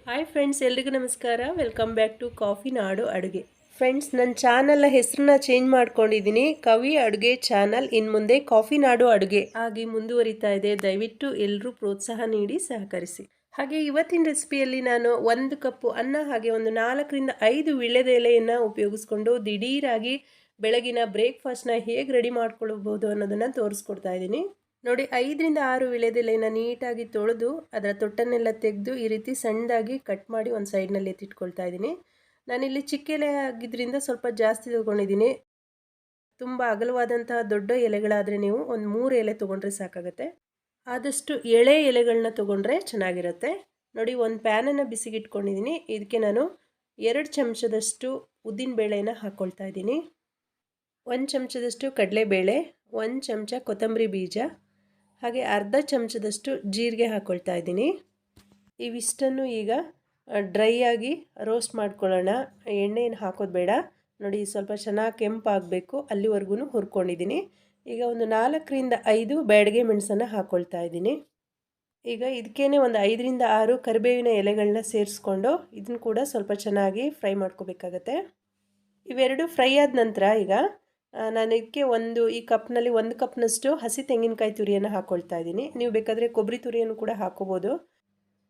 Hi friends, ಎಲ್ರಿಗೂ ನಮಸ್ಕಾರ. Welcome back to coffee ನಾಡು ಅಡುಗೆ. ಫ್ರೆಂಡ್ಸ್, ನನ್ನ ಚಾನಲ್ನ ಹೆಸರನ್ನ ಚೇಂಜ್ ಮಾಡ್ಕೊಂಡಿದ್ದೀನಿ. ಕವಿ ಅಡುಗೆ ಚಾನಲ್ ಇನ್ನು ಮುಂದೆ ಕಾಫಿ ನಾಡು ಅಡುಗೆ ಆಗಿ ಮುಂದುವರಿತಾ ಇದೆ. ದಯವಿಟ್ಟು ಎಲ್ಲರೂ ಪ್ರೋತ್ಸಾಹ ನೀಡಿ ಸಹಕರಿಸಿ. ಹಾಗೆ ಇವತ್ತಿನ ರೆಸಿಪಿಯಲ್ಲಿ ನಾನು 1 ಕಪ್ಪು ಅನ್ನ ಹಾಗೆ ಒಂದು 4-5 ವಿಳ್ಯದೆಲೆಯನ್ನು ಉಪಯೋಗಿಸ್ಕೊಂಡು ದಿಢೀರಾಗಿ ಬೆಳಗಿನ ಬ್ರೇಕ್ಫಾಸ್ಟ್ನ ಹೇಗೆ ರೆಡಿ ಮಾಡ್ಕೊಳ್ಬೋದು ಅನ್ನೋದನ್ನು ತೋರಿಸ್ಕೊಡ್ತಾ ಇದ್ದೀನಿ. ನೋಡಿ, 5-6 ವಿಳ್ಯದೆಲೆನ ನೀಟಾಗಿ ತೊಳೆದು ಅದರ ತೊಟ್ಟನ್ನೆಲ್ಲ ತೆಗೆದು ಈ ರೀತಿ ಸಣ್ಣದಾಗಿ ಕಟ್ ಮಾಡಿ ಒಂದು ಸೈಡ್ನಲ್ಲಿ ಎತ್ತಿಟ್ಕೊಳ್ತಾ ಇದ್ದೀನಿ. ನಾನಿಲ್ಲಿ ಚಿಕ್ಕ ಎಲೆ ಆಗಿದ್ದರಿಂದ ಸ್ವಲ್ಪ ಜಾಸ್ತಿ ತೊಗೊಂಡಿದ್ದೀನಿ. ತುಂಬ ಅಗಲವಾದಂತಹ ದೊಡ್ಡ ಎಲೆಗಳಾದರೆ ನೀವು ಒಂದು 3 ಎಲೆ ತೊಗೊಂಡ್ರೆ ಸಾಕಾಗುತ್ತೆ. ಆದಷ್ಟು ಎಳೆ ಎಲೆಗಳನ್ನ ತೊಗೊಂಡ್ರೆ ಚೆನ್ನಾಗಿರುತ್ತೆ. ನೋಡಿ, ಒಂದು ಪ್ಯಾನನ್ನು ಬಿಸಿಗೆ ಇಟ್ಕೊಂಡಿದ್ದೀನಿ. ಇದಕ್ಕೆ ನಾನು 2 ಚಮಚದಷ್ಟು ಉದ್ದಿನಬೇಳೆನ ಹಾಕ್ಕೊಳ್ತಾ ಇದ್ದೀನಿ. 1 ಚಮಚದಷ್ಟು ಕಡಲೆಬೇಳೆ, 1 ಚಮಚ ಕೊತ್ತಂಬರಿ ಬೀಜ, ಹಾಗೆ ಅರ್ಧ ಚಮಚದಷ್ಟು ಜೀರಿಗೆ ಹಾಕ್ಕೊಳ್ತಾ ಇದ್ದೀನಿ. ಇವಿಷ್ಟನ್ನು ಈಗ ಡ್ರೈ ಆಗಿ ರೋಸ್ಟ್ ಮಾಡ್ಕೊಳ್ಳೋಣ. ಎಣ್ಣೆಯನ್ನು ಹಾಕೋದು ಬೇಡ. ನೋಡಿ, ಸ್ವಲ್ಪ ಚೆನ್ನಾಗಿ ಕೆಂಪಾಗಬೇಕು, ಅಲ್ಲಿವರೆಗೂ ಹುರ್ಕೊಂಡಿದ್ದೀನಿ. ಈಗ ಒಂದು 4-5 ಬ್ಯಾಡಗೆ ಮೆಣಸನ್ನು ಹಾಕ್ಕೊಳ್ತಾ ಇದ್ದೀನಿ. ಈಗ ಇದಕ್ಕೇನೆ ಒಂದು 5-6 ಕರಿಬೇವಿನ ಎಲೆಗಳನ್ನ ಸೇರಿಸ್ಕೊಂಡು ಇದನ್ನು ಕೂಡ ಸ್ವಲ್ಪ ಚೆನ್ನಾಗಿ ಫ್ರೈ ಮಾಡ್ಕೋಬೇಕಾಗತ್ತೆ. ಇವೆರಡು ಫ್ರೈ ಆದ ನಂತರ ಈಗ ನಾನು ಇದಕ್ಕೆ ಈ ಕಪ್ನಲ್ಲಿ 1 ಕಪ್ನಷ್ಟು ಹಸಿ ತೆಂಗಿನಕಾಯಿ ತುರಿಯನ್ನು ಹಾಕ್ಕೊಳ್ತಾ ಇದ್ದೀನಿ. ನೀವು ಬೇಕಾದರೆ ಕೊಬ್ಬರಿ ತುರಿಯನ್ನು ಕೂಡ ಹಾಕ್ಕೋಬೋದು.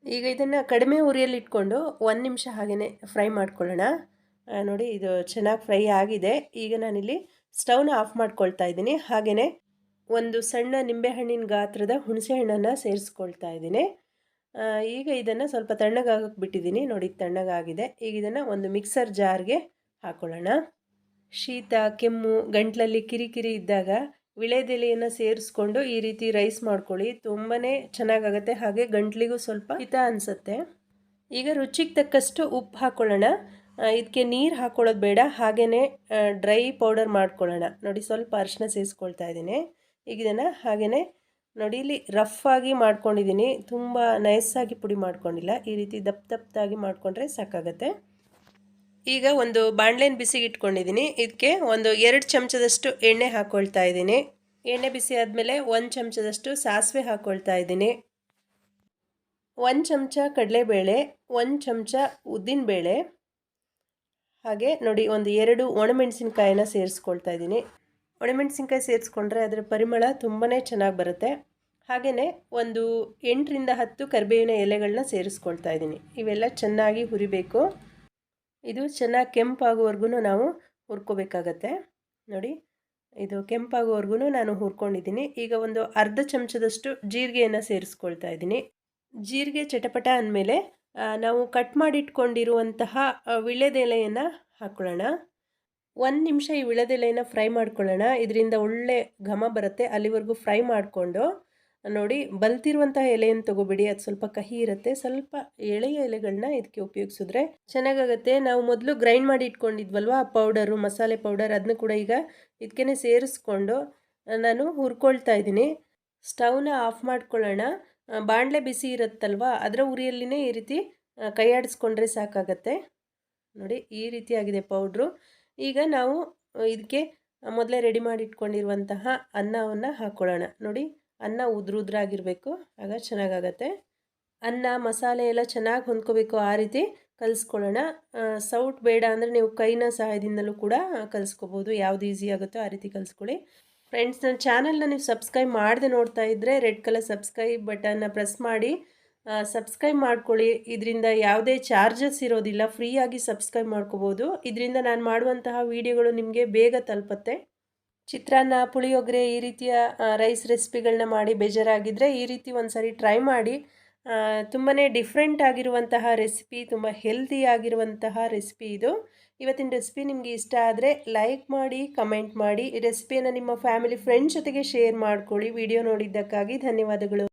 ಈಗ ಇದನ್ನು ಕಡಿಮೆ ಉರಿಯಲ್ಲಿ ಇಟ್ಕೊಂಡು 1 ನಿಮಿಷ ಹಾಗೆಯೇ ಫ್ರೈ ಮಾಡ್ಕೊಳ್ಳೋಣ. ನೋಡಿ, ಇದು ಚೆನ್ನಾಗಿ ಫ್ರೈ ಆಗಿದೆ. ಈಗ ನಾನಿಲ್ಲಿ ಸ್ಟವ್ನ ಆಫ್ ಮಾಡ್ಕೊಳ್ತಾ ಇದ್ದೀನಿ. ಹಾಗೆಯೇ ಒಂದು ಸಣ್ಣ ನಿಂಬೆಹಣ್ಣಿನ ಗಾತ್ರದ ಹುಣಸೆ ಹಣ್ಣನ್ನು ಸೇರಿಸ್ಕೊಳ್ತಾ ಇದ್ದೀನಿ. ಈಗ ಇದನ್ನು ಸ್ವಲ್ಪ ತಣ್ಣಗಾಗಕ್ಕೆ ಬಿಟ್ಟಿದ್ದೀನಿ. ನೋಡಿ, ತಣ್ಣಗಾಗಿದೆ. ಈಗ ಇದನ್ನು ಒಂದು ಮಿಕ್ಸರ್ ಜಾರ್ಗೆ ಹಾಕ್ಕೊಳ್ಳೋಣ. ಶೀತ, ಕೆಮ್ಮು, ಗಂಟ್ಲಲ್ಲಿ ಕಿರಿಕಿರಿ ಇದ್ದಾಗ ವಿಳ್ಯದೆಲೆಯನ್ನು ಸೇರಿಸ್ಕೊಂಡು ಈ ರೀತಿ ರೈಸ್ ಮಾಡ್ಕೊಳ್ಳಿ. ತುಂಬಾ ಚೆನ್ನಾಗಾಗುತ್ತೆ. ಹಾಗೆ ಗಂಟ್ಲಿಗೂ ಸ್ವಲ್ಪ ಹಿತ ಅನಿಸುತ್ತೆ. ಈಗ ರುಚಿಗೆ ತಕ್ಕಷ್ಟು ಉಪ್ಪು ಹಾಕ್ಕೊಳ್ಳೋಣ. ಇದಕ್ಕೆ ನೀರು ಹಾಕ್ಕೊಳ್ಳೋದು ಬೇಡ, ಹಾಗೆಯೇ ಡ್ರೈ ಪೌಡರ್ ಮಾಡ್ಕೊಳ್ಳೋಣ. ನೋಡಿ, ಸ್ವಲ್ಪ ಅರಿಶಿನ ಸೇರಿಸ್ಕೊಳ್ತಾ ಇದ್ದೀನಿ. ಈಗ ಇದನ್ನು ಹಾಗೆಯೇ ನೋಡಿ, ಇಲ್ಲಿ ರಫ್ ಆಗಿ ಮಾಡ್ಕೊಂಡಿದ್ದೀನಿ. ತುಂಬ ನೈಸಾಗಿ ಪುಡಿ ಮಾಡ್ಕೊಂಡಿಲ್ಲ. ಈ ರೀತಿ ದಪ್ಪದಾಗಿ ಮಾಡಿಕೊಂಡ್ರೆ ಸಾಕಾಗತ್ತೆ. ಈಗ ಒಂದು ಬಾಣಲೆನ ಬಿಸಿಗೆ ಇಟ್ಕೊಂಡಿದ್ದೀನಿ. ಇದಕ್ಕೆ ಒಂದು 2 ಚಮಚದಷ್ಟು ಎಣ್ಣೆ ಹಾಕ್ಕೊಳ್ತಾ ಇದ್ದೀನಿ. ಎಣ್ಣೆ ಬಿಸಿ ಆದಮೇಲೆ 1 ಚಮಚದಷ್ಟು ಸಾಸಿವೆ ಹಾಕ್ಕೊಳ್ತಾ ಇದ್ದೀನಿ. 1 ಚಮಚ ಕಡಲೆಬೇಳೆ, 1 ಚಮಚ ಉದ್ದಿನಬೇಳೆ, ಹಾಗೆ ನೋಡಿ ಒಂದು 2 ಒಣಮೆಣಸಿನ್ಕಾಯಿನ ಸೇರಿಸ್ಕೊಳ್ತಾ ಇದ್ದೀನಿ. ಒಣಮೆಣಸಿನ್ಕಾಯಿ ಸೇರಿಸ್ಕೊಂಡ್ರೆ ಅದರ ಪರಿಮಳ ತುಂಬಾ ಚೆನ್ನಾಗಿ ಬರುತ್ತೆ. ಹಾಗೆಯೇ ಒಂದು 8-10 ಕರಿಬೇವಿನ ಎಲೆಗಳನ್ನ ಸೇರಿಸ್ಕೊಳ್ತಾ ಇದ್ದೀನಿ. ಇವೆಲ್ಲ ಚೆನ್ನಾಗಿ ಹುರಿಬೇಕು. ಇದು ಚೆನ್ನಾಗಿ ಕೆಂಪಾಗೋವರೆಗೂ ನಾವು ಹುರ್ಕೋಬೇಕಾಗತ್ತೆ. ನೋಡಿ, ಇದು ಕೆಂಪಾಗೋವರೆಗೂ ನಾನು ಹುರ್ಕೊಂಡಿದ್ದೀನಿ. ಈಗ ಒಂದು ಅರ್ಧ ಚಮಚದಷ್ಟು ಜೀರಿಗೆಯನ್ನು ಸೇರಿಸ್ಕೊಳ್ತಾ ಇದ್ದೀನಿ. ಜೀರಿಗೆ ಚಟಪಟ ಅಂದಮೇಲೆ ನಾವು ಕಟ್ ಮಾಡಿಟ್ಕೊಂಡಿರುವಂತಹ ವಿಳ್ಯದೆಲೆಯನ್ನು ಹಾಕ್ಕೊಳ್ಳೋಣ. 1 ನಿಮಿಷ ಈ ವಿಳ್ಯದೆಲೆಯನ್ನು ಫ್ರೈ ಮಾಡ್ಕೊಳ್ಳೋಣ. ಇದರಿಂದ ಒಳ್ಳೆ ಘಮ ಬರುತ್ತೆ. ಅಲ್ಲಿವರೆಗೂ ಫ್ರೈ ಮಾಡಿಕೊಂಡು ನೋಡಿ, ಬಲ್ತಿರುವಂತಹ ಎಲೆಯನ್ನು ತೊಗೋಬೇಡಿ, ಅದು ಸ್ವಲ್ಪ ಕಹಿ ಇರುತ್ತೆ. ಸ್ವಲ್ಪ ಎಳೆಯ ಎಲೆಗಳನ್ನ ಇದಕ್ಕೆ ಉಪಯೋಗಿಸಿದ್ರೆ ಚೆನ್ನಾಗಾಗುತ್ತೆ. ನಾವು ಮೊದಲು ಗ್ರೈಂಡ್ ಮಾಡಿ ಇಟ್ಕೊಂಡಿದ್ವಲ್ವ ಆ ಪೌಡರು, ಮಸಾಲೆ ಪೌಡರ್, ಅದನ್ನು ಕೂಡ ಈಗ ಇದಕ್ಕೆ ಸೇರಿಸ್ಕೊಂಡು ನಾನು ಹುರ್ಕೊಳ್ತಾ ಇದ್ದೀನಿ. ಸ್ಟವ್ನ ಆಫ್ ಮಾಡ್ಕೊಳ್ಳೋಣ. ಬಾಣಲೆ ಬಿಸಿ ಇರುತ್ತಲ್ವ, ಅದರ ಉರಿಯಲ್ಲಿನೇ ಈ ರೀತಿ ಕೈ ಆಡಿಸ್ಕೊಂಡ್ರೆ ಸಾಕಾಗತ್ತೆ. ನೋಡಿ, ಈ ರೀತಿಯಾಗಿದೆ ಪೌಡ್ರು. ಈಗ ನಾವು ಇದಕ್ಕೆ ಮೊದಲೇ ರೆಡಿ ಮಾಡಿ ಇಟ್ಕೊಂಡಿರುವಂತಹ ಅನ್ನವನ್ನು ಹಾಕ್ಕೊಳ್ಳೋಣ. ನೋಡಿ, ಅನ್ನ ಉದ್ರಾಗಿರಬೇಕು, ಆಗ ಚೆನ್ನಾಗಾಗತ್ತೆ. ಅನ್ನ ಮಸಾಲೆ ಎಲ್ಲ ಚೆನ್ನಾಗಿ ಹೊಂದ್ಕೋಬೇಕು, ಆ ರೀತಿ ಕಲಿಸ್ಕೊಳ್ಳೋಣ. ಸೌಟ್ ಬೇಡ ಅಂದರೆ ನೀವು ಕೈನ ಸಹಾಯದಿಂದಲೂ ಕೂಡ ಕಲಿಸ್ಕೋಬೋದು. ಯಾವುದು ಈಸಿ ಆಗುತ್ತೋ ಆ ರೀತಿ ಕಲಿಸ್ಕೊಳ್ಳಿ. ಫ್ರೆಂಡ್ಸ್, ನನ್ನ ಚಾನಲ್ನ ನೀವು ಸಬ್ಸ್ಕ್ರೈಬ್ ಮಾಡದೆ ನೋಡ್ತಾ ಇದ್ದರೆ ರೆಡ್ ಕಲರ್ ಸಬ್ಸ್ಕ್ರೈಬ್ ಬಟನ್ನ ಪ್ರೆಸ್ ಮಾಡಿ ಸಬ್ಸ್ಕ್ರೈಬ್ ಮಾಡ್ಕೊಳ್ಳಿ. ಇದರಿಂದ ಯಾವುದೇ ಚಾರ್ಜಸ್ ಇರೋದಿಲ್ಲ, ಫ್ರೀಯಾಗಿ ಸಬ್ಸ್ಕ್ರೈಬ್ ಮಾಡ್ಕೋಬೋದು. ಇದರಿಂದ ನಾನು ಮಾಡುವಂತಹ ವೀಡಿಯೋಗಳು ನಿಮಗೆ ಬೇಗ ತಲುಪುತ್ತೆ. ಚಿತ್ರಾನ್ನ, ಪುಳಿಯೋಗರೆ, ಈ ರೀತಿಯ ರೈಸ್ ರೆಸಿಪಿಗಳನ್ನ ಮಾಡಿ ಬೇಜಾರಾಗಿದ್ದರೆ ಈ ರೀತಿ ಒಂದು ಸಾರಿ ಟ್ರೈ ಮಾಡಿ. ತುಂಬಾ ಡಿಫ್ರೆಂಟ್ ಆಗಿರುವಂತಹ ರೆಸಿಪಿ, ತುಂಬ ಹೆಲ್ದಿ ಆಗಿರುವಂತಹ ರೆಸಿಪಿ ಇದು. ಇವತ್ತಿನ ರೆಸಿಪಿ ನಿಮಗೆ ಇಷ್ಟ ಆದರೆ ಲೈಕ್ ಮಾಡಿ, ಕಮೆಂಟ್ ಮಾಡಿ. ಈ ರೆಸಿಪಿಯನ್ನು ನಿಮ್ಮ ಫ್ಯಾಮಿಲಿ ಫ್ರೆಂಡ್ಸ್ ಜೊತೆಗೆ ಶೇರ್ ಮಾಡ್ಕೊಳ್ಳಿ. ವಿಡಿಯೋ ನೋಡಿದ್ದಕ್ಕಾಗಿ ಧನ್ಯವಾದಗಳು.